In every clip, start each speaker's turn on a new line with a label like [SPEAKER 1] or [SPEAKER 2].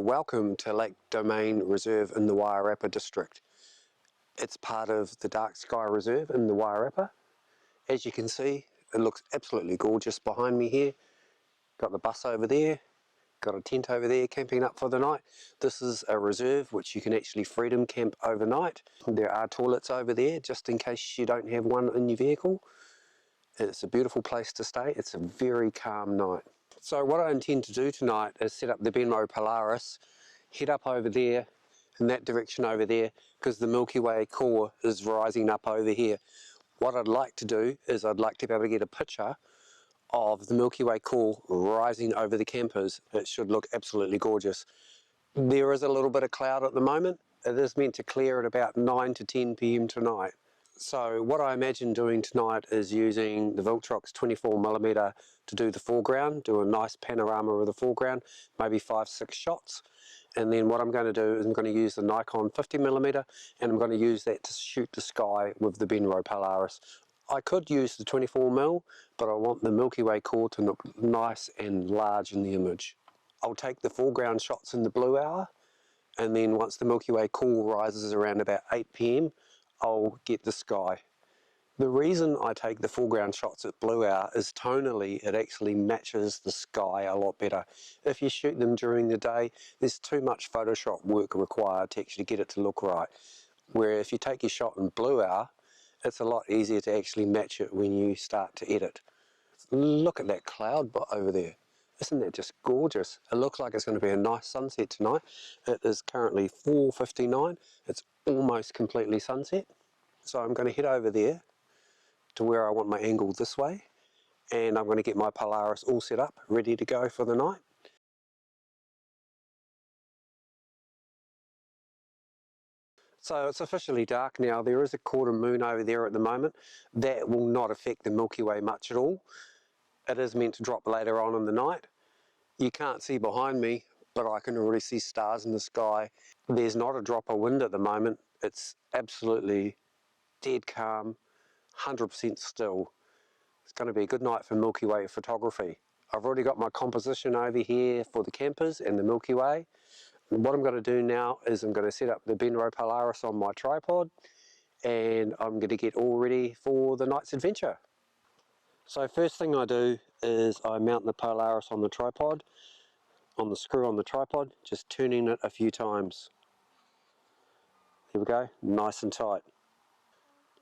[SPEAKER 1] welcome to Lake Domain Reserve in the Wairarapa District. It's part of the Dark Sky Reserve in the Wairarapa. As you can see, it looks absolutely gorgeous behind me here. Got the bus over there, got a tent over there camping up for the night. This is a reserve which you can actually freedom camp overnight. There are toilets over there just in case you don't have one in your vehicle. It's a beautiful place to stay. It's a very calm night. So what I intend to do tonight is set up the Benro Polaris, head up over there, in that direction over there, because the Milky Way core is rising up over here. What I'd like to do is I'd like to be able to get a picture of the Milky Way core rising over the campers. It should look absolutely gorgeous. There is a little bit of cloud at the moment. It is meant to clear at about 9 to 10 p.m. tonight. So what I imagine doing tonight is using the Viltrox 24mm to do the foreground, do a nice panorama of the foreground, maybe 5-6 shots. And then what I'm going to do is I'm going to use the Nikon 50mm and I'm going to use that to shoot the sky with the Benro Polaris. I could use the 24mm, but I want the Milky Way core to look nice and large in the image. I'll take the foreground shots in the blue hour, and then once the Milky Way core rises around about 8 p.m, I'll get the sky. The reason I take the foreground shots at blue hour is tonally it actually matches the sky a lot better. If you shoot them during the day, there's too much Photoshop work required to actually get it to look right. Where if you take your shot in blue hour, it's a lot easier to actually match it when you start to edit. Look at that cloud over there. Isn't that just gorgeous? It looks like it's going to be a nice sunset tonight. It is currently 4:59. It's almost completely sunset. So I'm going to head over there to where I want my angle this way, and I'm going to get my Polaris all set up, ready to go for the night. So it's officially dark now. There is a quarter moon over there at the moment. That will not affect the Milky Way much at all. It is meant to drop later on in the night. You can't see behind me, but I can already see stars in the sky. There's not a drop of wind at the moment. It's absolutely dead calm, 100% still. It's going to be a good night for Milky Way photography. I've already got my composition over here for the campers and the Milky Way. And what I'm going to do now is I'm going to set up the Benro Polaris on my tripod, and I'm going to get all ready for the night's adventure. So first thing I do is I mount the Polaris on the tripod, on the screw on the tripod, just turning it a few times. Here we go, nice and tight.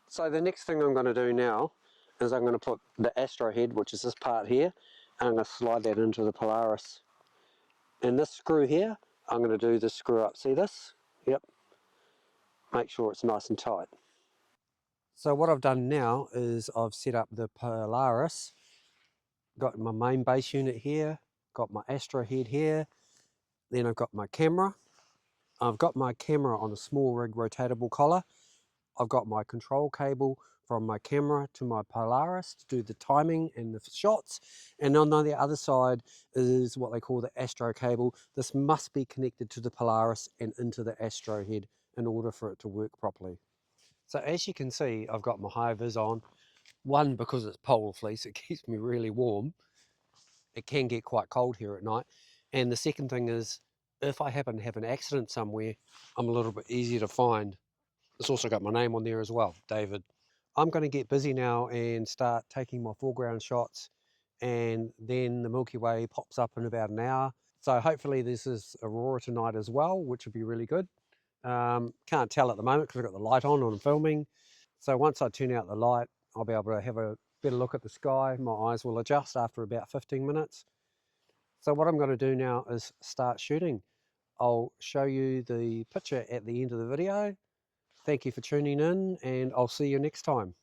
[SPEAKER 1] So the next thing I'm going to do now is I'm going to put the Astro head, which is this part here, and I'm going to slide that into the Polaris. And this screw here, I'm going to do the screw up. See this? Yep. Make sure it's nice and tight. So what I've done now is I've set up the Polaris, got my main base unit here, got my Astro head here, then I've got my camera. I've got my camera on a small rig rotatable collar. I've got my control cable from my camera to my Polaris to do the timing and the shots. And on the other side is what they call the Astro cable. This must be connected to the Polaris and into the Astro head in order for it to work properly. So as you can see, I've got my high vis on. One, because it's polar fleece, it keeps me really warm. It can get quite cold here at night. And the second thing is, if I happen to have an accident somewhere, I'm a little bit easier to find. It's also got my name on there as well, David. I'm going to get busy now and start taking my foreground shots, and then the Milky Way pops up in about an hour. So hopefully this is aurora tonight as well, which would be really good. Can't tell at the moment because I've got the light on when I'm filming. So once I turn out the light, I'll be able to have a better look at the sky. My eyes will adjust after about 15 minutes. So what I'm going to do now is start shooting. I'll show you the picture at the end of the video. Thank you for tuning in, and I'll see you next time.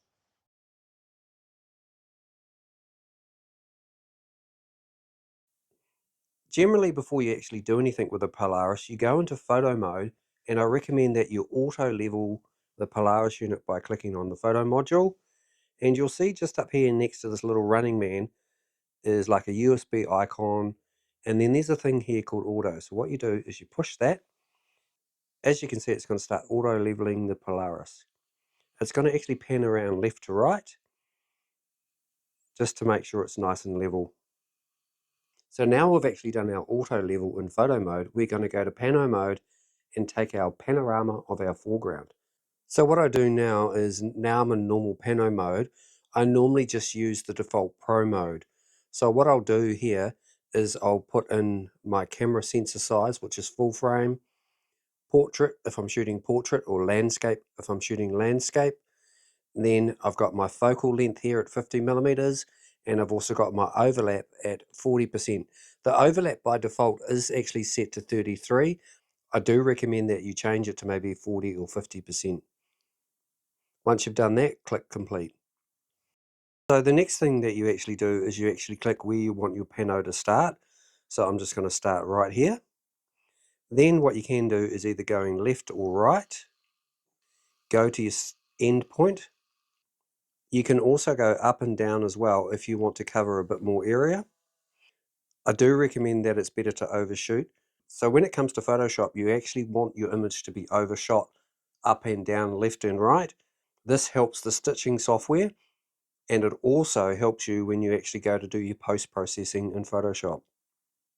[SPEAKER 1] Generally, before you actually do anything with the Polaris, you go into photo mode, and I recommend that you auto level the Polaris unit by clicking on the photo module. And you'll see just up here next to this little running man is like a USB icon, and then there's a thing here called auto. So what you do is you push that. As you can see, it's going to start auto leveling the Polaris. It's going to actually pan around left to right just to make sure it's nice and level. So now we've actually done our auto level in photo mode, we're going to go to pano mode and take our panorama of our foreground. So what I do now is, now I'm in normal pano mode, I normally just use the default pro mode. So what I'll do here is I'll put in my camera sensor size, which is full frame, portrait if I'm shooting portrait, or landscape if I'm shooting landscape. Then I've got my focal length here at 50mm, and I've also got my overlap at 40%. The overlap by default is actually set to 33. I do recommend that you change it to maybe 40 or 50%. Once you've done that, click complete. So the next thing that you actually do is you actually click where you want your pano to start. So I'm just going to start right here. Then what you can do is either going left or right, go to your end point. You can also go up and down as well if you want to cover a bit more area. I do recommend that it's better to overshoot. So when it comes to Photoshop, you actually want your image to be overshot up and down, left and right. This helps the stitching software, and it also helps you when you actually go to do your post-processing in Photoshop.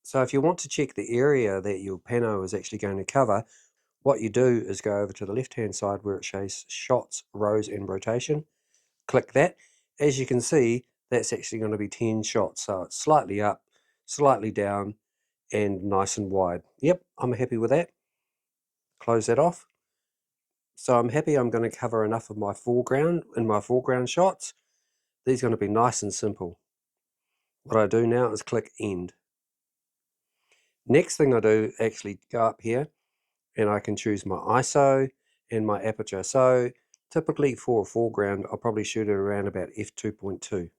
[SPEAKER 1] So if you want to check the area that your pano is actually going to cover, what you do is go over to the left-hand side where it shows shots, rows and rotation. Click that. As you can see, that's actually going to be 10 shots. So it's slightly up, slightly down, and nice and wide. Yep, I'm happy with that. Close that off. So I'm happy I'm going to cover enough of my foreground in my foreground shots. These are going to be nice and simple. What I do now is click end. Next thing I do, actually go up here and I can choose my ISO and my aperture. So typically for a foreground, I'll probably shoot it around about f2.2.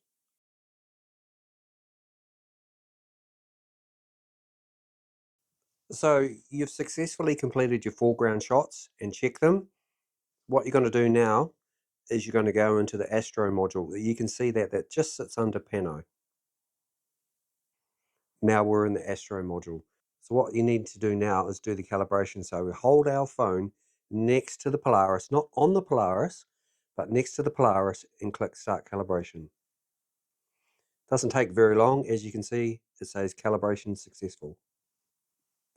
[SPEAKER 1] So you've successfully completed your foreground shots and check them. What you're going to do now is you're going to go into the Astro module. You can see that that just sits under Pano. Now we're in the Astro module. So what you need to do now is do the calibration. So we hold our phone next to the Polaris, not on the Polaris, but next to the Polaris, and click Start Calibration. Doesn't take very long. As you can see, it says calibration successful.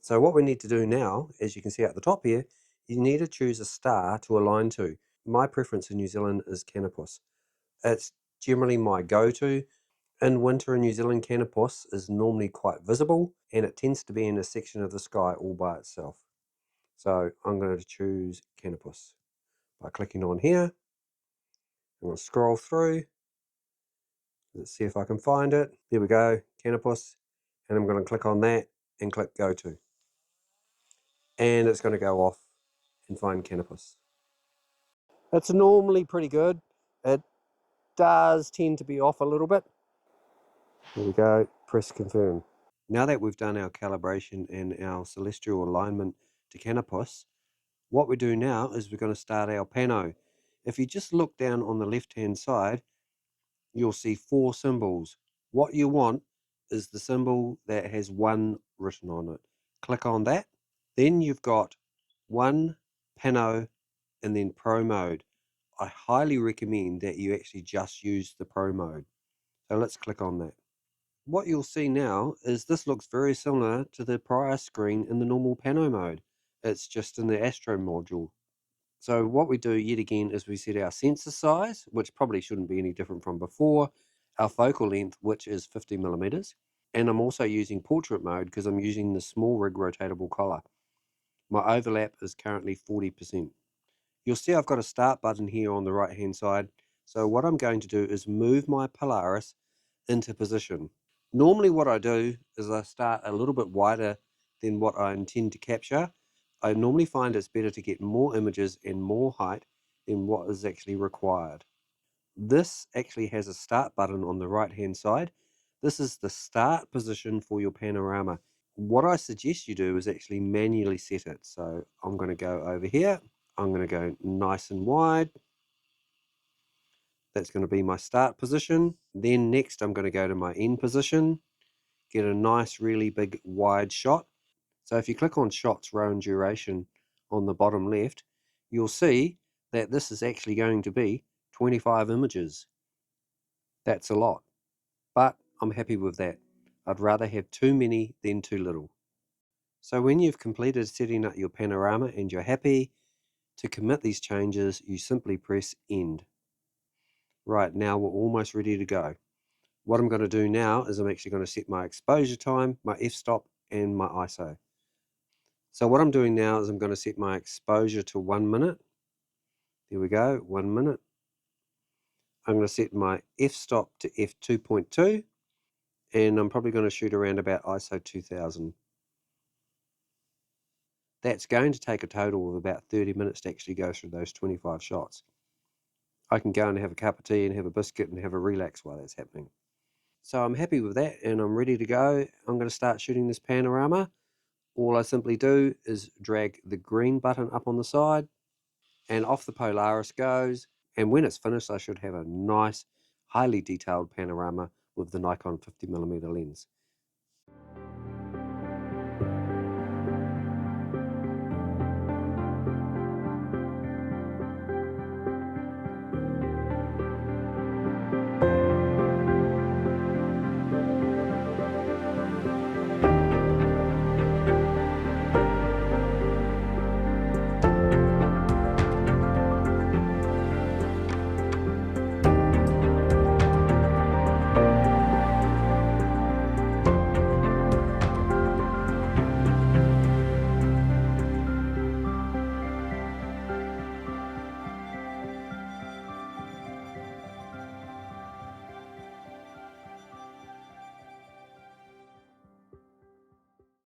[SPEAKER 1] So what we need to do now, as you can see at the top here, you need to choose a star to align to. My preference in New Zealand is Canopus. It's generally my go-to. In winter in New Zealand, Canopus is normally quite visible, and it tends to be in a section of the sky all by itself. So I'm going to choose Canopus by clicking on here. I'm going to scroll through. Let's see if I can find it. There we go, Canopus. And I'm going to click on that and click Go To. And it's going to go off and find Canopus. It's normally pretty good. It does tend to be off a little bit. There we go, press confirm. Now that we've done our calibration and our celestial alignment to Canopus, what we do now is we're going to start our pano. If you just look down on the left hand side, you'll see 4 symbols. What you want is the symbol that has 1 written on it. Click on that. Then you've got 1, pano, and then pro mode. I highly recommend that you actually just use the pro mode. So let's click on that. What you'll see now is this looks very similar to the prior screen in the normal pano mode. It's just in the Astro module. So what we do yet again is we set our sensor size, which probably shouldn't be any different from before, our focal length, which is 50mm, and I'm also using portrait mode because I'm using the small rig rotatable collar. My overlap is currently 40%. You'll see I've got a start button here on the right hand side. So what I'm going to do is move my Polaris into position. Normally what I do is I start a little bit wider than what I intend to capture. I normally find it's better to get more images and more height than what is actually required. This actually has a start button on the right hand side. This is the start position for your panorama. What I suggest you do is actually manually set it. So I'm going to go over here. I'm going to go nice and wide. That's going to be my start position. Then next I'm going to go to my end position, get a nice really big wide shot. So if you click on shots, row and duration on the bottom left, you'll see that this is actually going to be 25 images. That's a lot, but I'm happy with that. I'd rather have too many than too little. So when you've completed setting up your panorama and you're happy to commit these changes, you simply press end. Right, now we're almost ready to go. What I'm going to do now is I'm actually going to set my exposure time, my f-stop, and my ISO. So what I'm doing now is I'm going to set my exposure to 1 minute. There we go, 1 minute. I'm going to set my f-stop to f2.2, and I'm probably going to shoot around about ISO 2000. That's going to take a total of about 30 minutes to actually go through those 25 shots. I can go and have a cup of tea and have a biscuit and have a relax while that's happening. So I'm happy with that and I'm ready to go. I'm going to start shooting this panorama. All I simply do is drag the green button up on the side and off the Polaris goes. And when it's finished, I should have a nice, highly detailed panorama with the Nikon 50mm lens.